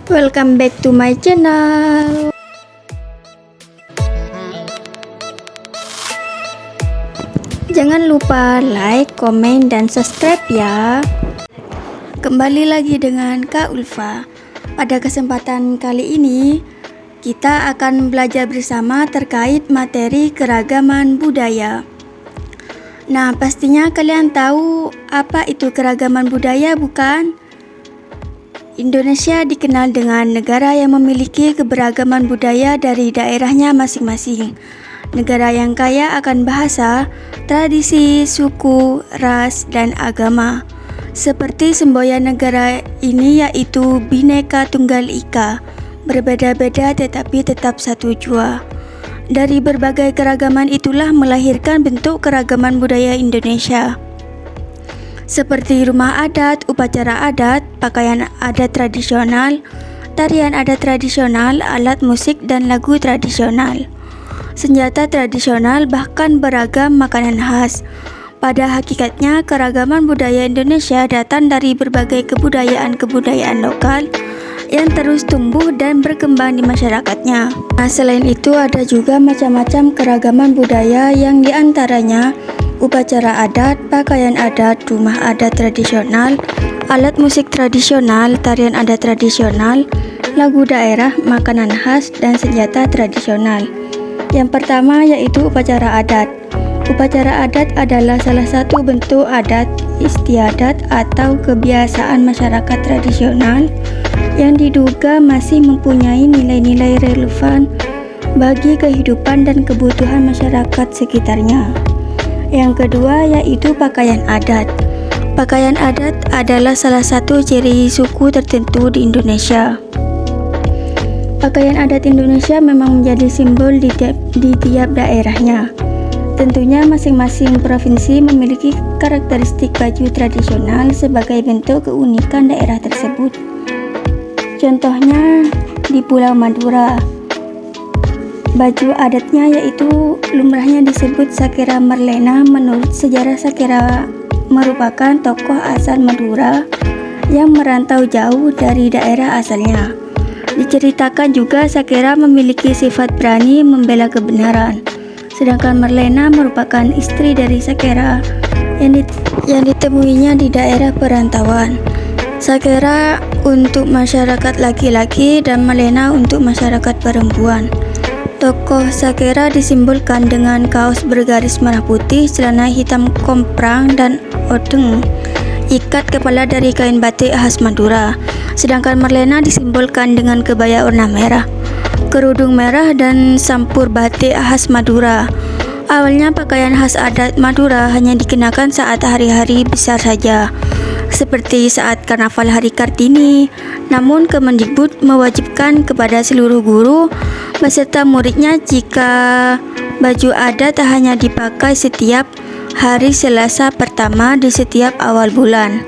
Welcome back to my channel. Jangan lupa like, komen, dan subscribe ya. Kembali lagi dengan Kak Ulfa. Pada kesempatan kali ini kita akan belajar bersama terkait materi keragaman budaya. Nah, pastinya kalian tahu apa itu keragaman budaya, bukan? Indonesia dikenal dengan negara yang memiliki keberagaman budaya dari daerahnya masing-masing. Negara yang kaya akan bahasa, tradisi, suku, ras, dan agama. Seperti semboyan negara ini yaitu Bhinneka Tunggal Ika, berbeda-beda tetapi tetap satu jua. Dari berbagai keragaman itulah melahirkan bentuk keragaman budaya Indonesia. Seperti rumah adat, upacara adat, pakaian adat tradisional, tarian adat tradisional, alat musik dan lagu tradisional, senjata tradisional, bahkan beragam makanan khas. Pada hakikatnya, keragaman budaya Indonesia datang dari berbagai kebudayaan-kebudayaan lokal yang terus tumbuh dan berkembang di masyarakatnya. Nah, selain itu ada juga macam-macam keragaman budaya yang diantaranya upacara adat, pakaian adat, rumah adat tradisional, alat musik tradisional, tarian adat tradisional, lagu daerah, makanan khas, dan senjata tradisional. Yang pertama yaitu upacara adat. Upacara adat adalah salah satu bentuk adat istiadat atau kebiasaan masyarakat tradisional yang diduga masih mempunyai nilai-nilai relevan bagi kehidupan dan kebutuhan masyarakat sekitarnya. Yang kedua yaitu pakaian adat. Pakaian adat adalah salah satu ciri suku tertentu di Indonesia. Pakaian adat Indonesia memang menjadi simbol di tiap daerahnya. Tentunya masing-masing provinsi memiliki karakteristik baju tradisional sebagai bentuk keunikan daerah tersebut. Contohnya di Pulau Madura, baju adatnya yaitu lumrahnya disebut Sakera Merlena. Menurut sejarah, Sakera merupakan tokoh asal Madura yang merantau jauh dari daerah asalnya. Diceritakan juga Sakera memiliki sifat berani membela kebenaran. Sedangkan Merlena merupakan istri dari Sakera yang ditemuinya di daerah perantauan. Sakera untuk masyarakat laki-laki dan Merlena untuk masyarakat perempuan. Tokoh Sakera disimbolkan dengan kaos bergaris merah putih, celana hitam komprang, dan odeng ikat kepala dari kain batik khas Madura. Sedangkan Merlena disimbolkan dengan kebaya warna merah, kerudung merah, dan sampur batik khas Madura. Awalnya pakaian khas adat Madura hanya dikenakan saat hari-hari besar saja, seperti saat karnaval Hari Kartini. Namun Kemendikbud mewajibkan kepada seluruh guru beserta muridnya jika baju adat hanya dipakai setiap hari Selasa pertama di setiap awal bulan.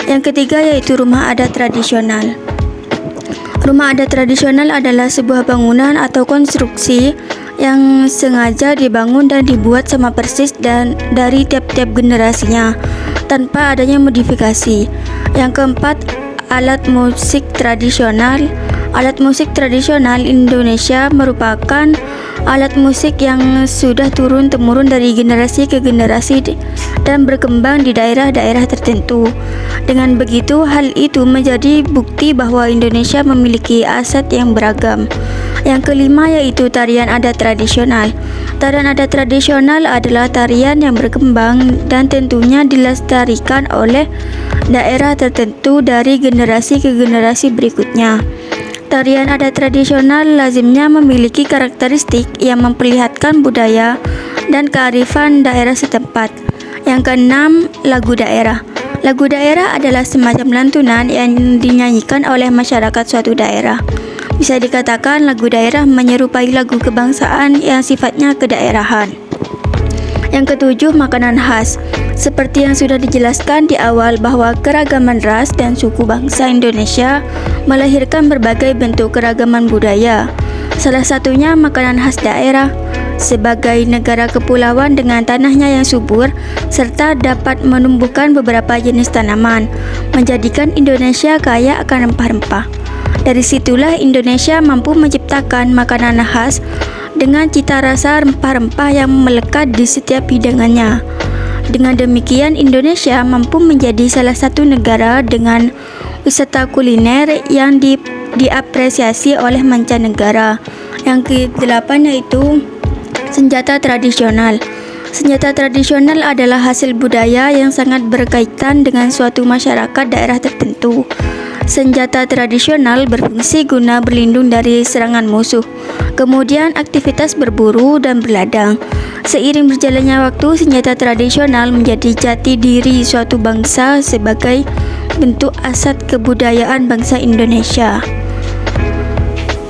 Yang ketiga yaitu rumah adat tradisional. Rumah adat tradisional adalah sebuah bangunan atau konstruksi yang sengaja dibangun dan dibuat sama persis dan dari tiap-tiap generasinya tanpa adanya modifikasi. Yang keempat, alat musik tradisional. Alat musik tradisional Indonesia merupakan alat musik yang sudah turun-temurun dari generasi ke generasi dan berkembang di daerah-daerah tertentu. Dengan begitu, hal itu menjadi bukti bahwa Indonesia memiliki aset yang beragam. Yang kelima yaitu tarian adat tradisional. Tarian adat tradisional adalah tarian yang berkembang dan tentunya dilestarikan oleh daerah tertentu dari generasi ke generasi berikutnya. Tarian adat tradisional lazimnya memiliki karakteristik yang memperlihatkan budaya dan kearifan daerah setempat. Yang keenam, lagu daerah. Lagu daerah adalah semacam lantunan yang dinyanyikan oleh masyarakat suatu daerah. Bisa dikatakan lagu daerah menyerupai lagu kebangsaan yang sifatnya kedaerahan. Yang ketujuh, makanan khas. Seperti yang sudah dijelaskan di awal bahwa keragaman ras dan suku bangsa Indonesia melahirkan berbagai bentuk keragaman budaya. Salah satunya makanan khas daerah. Sebagai negara kepulauan dengan tanahnya yang subur serta dapat menumbuhkan beberapa jenis tanaman, menjadikan Indonesia kaya akan rempah-rempah. Dari situlah Indonesia mampu menciptakan makanan khas dengan cita rasa rempah-rempah yang melekat di setiap hidangannya. Dengan demikian, Indonesia mampu menjadi salah satu negara dengan wisata kuliner yang diapresiasi oleh mancanegara. Yang ke-8 yaitu senjata tradisional. Senjata tradisional adalah hasil budaya yang sangat berkaitan dengan suatu masyarakat daerah tertentu. Senjata tradisional berfungsi guna berlindung dari serangan musuh, kemudian aktivitas berburu dan berladang. Seiring berjalannya waktu, senjata tradisional menjadi jati diri suatu bangsa sebagai bentuk aset kebudayaan bangsa Indonesia.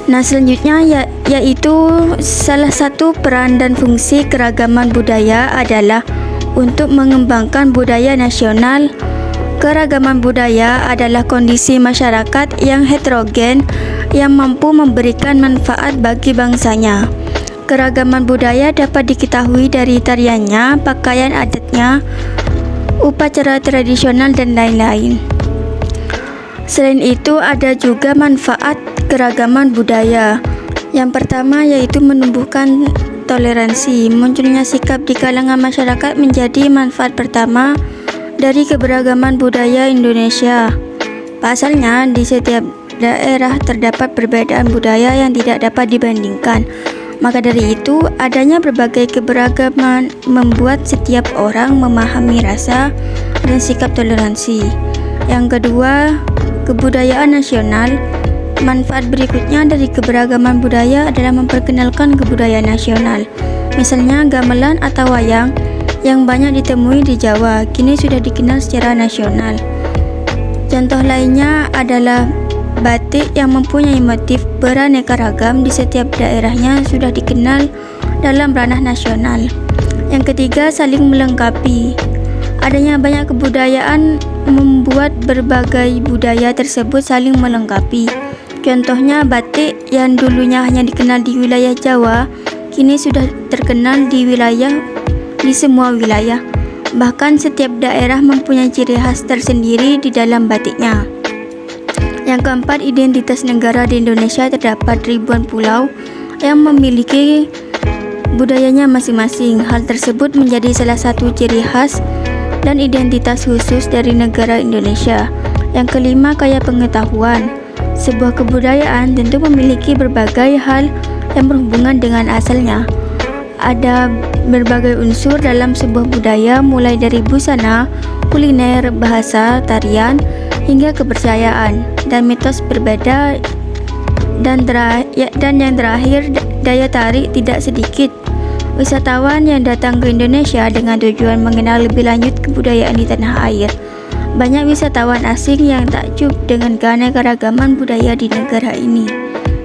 Nah, selanjutnya yaitu salah satu peran dan fungsi keragaman budaya adalah untuk mengembangkan budaya nasional. Keragaman budaya adalah kondisi masyarakat yang heterogen yang mampu memberikan manfaat bagi bangsanya. Keragaman budaya dapat diketahui dari tariannya, pakaian adatnya, upacara tradisional, dan lain-lain. Selain itu, ada juga manfaat keragaman budaya. Yang pertama yaitu menumbuhkan toleransi. Munculnya sikap di kalangan masyarakat menjadi manfaat pertama dari keberagaman budaya Indonesia. Pasalnya, di setiap daerah terdapat perbedaan budaya yang tidak dapat dibandingkan. Maka dari itu, adanya berbagai keberagaman membuat setiap orang memahami rasa dan sikap toleransi. Yang kedua, kebudayaan nasional. Manfaat berikutnya dari keberagaman budaya adalah memperkenalkan kebudayaan nasional. Misalnya gamelan atau wayang yang banyak ditemui di Jawa kini sudah dikenal secara nasional. Contoh lainnya adalah batik yang mempunyai motif beraneka ragam di setiap daerahnya sudah dikenal dalam ranah nasional. Yang ketiga, saling melengkapi. Adanya banyak kebudayaan membuat berbagai budaya tersebut saling melengkapi. Contohnya batik yang dulunya hanya dikenal di wilayah Jawa, kini sudah terkenal di semua wilayah. Bahkan setiap daerah mempunyai ciri khas tersendiri di dalam batiknya. Yang keempat, identitas negara di Indonesia terdapat ribuan pulau yang memiliki budayanya masing-masing. Hal tersebut menjadi salah satu ciri khas dan identitas khusus dari negara Indonesia. Yang kelima, kaya pengetahuan. Sebuah kebudayaan tentu memiliki berbagai hal yang berhubungan dengan asalnya. Ada berbagai unsur dalam sebuah budaya, mulai dari busana, kuliner, bahasa, tarian, hingga kepercayaan dan mitos berbeda. Dan yang terakhir, daya tarik tidak sedikit wisatawan yang datang ke Indonesia dengan tujuan mengenal lebih lanjut kebudayaan di tanah air. Banyak wisatawan asing yang takjub dengan keanekaragaman budaya di negara ini,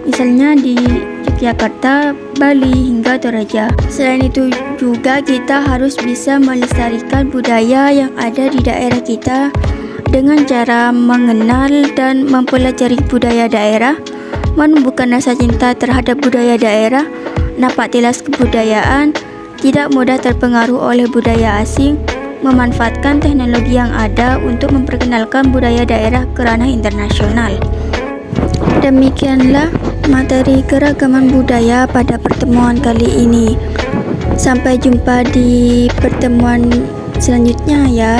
misalnya di Yogyakarta, Bali, hingga Toraja. Selain itu juga kita harus bisa melestarikan budaya yang ada di daerah kita dengan cara mengenal dan mempelajari budaya daerah, menumbuhkan rasa cinta terhadap budaya daerah, napak tilas kebudayaan, tidak mudah terpengaruh oleh budaya asing, memanfaatkan teknologi yang ada untuk memperkenalkan budaya daerah ke ranah internasional. Demikianlah materi keragaman budaya pada pertemuan kali ini. Sampai jumpa di pertemuan selanjutnya ya.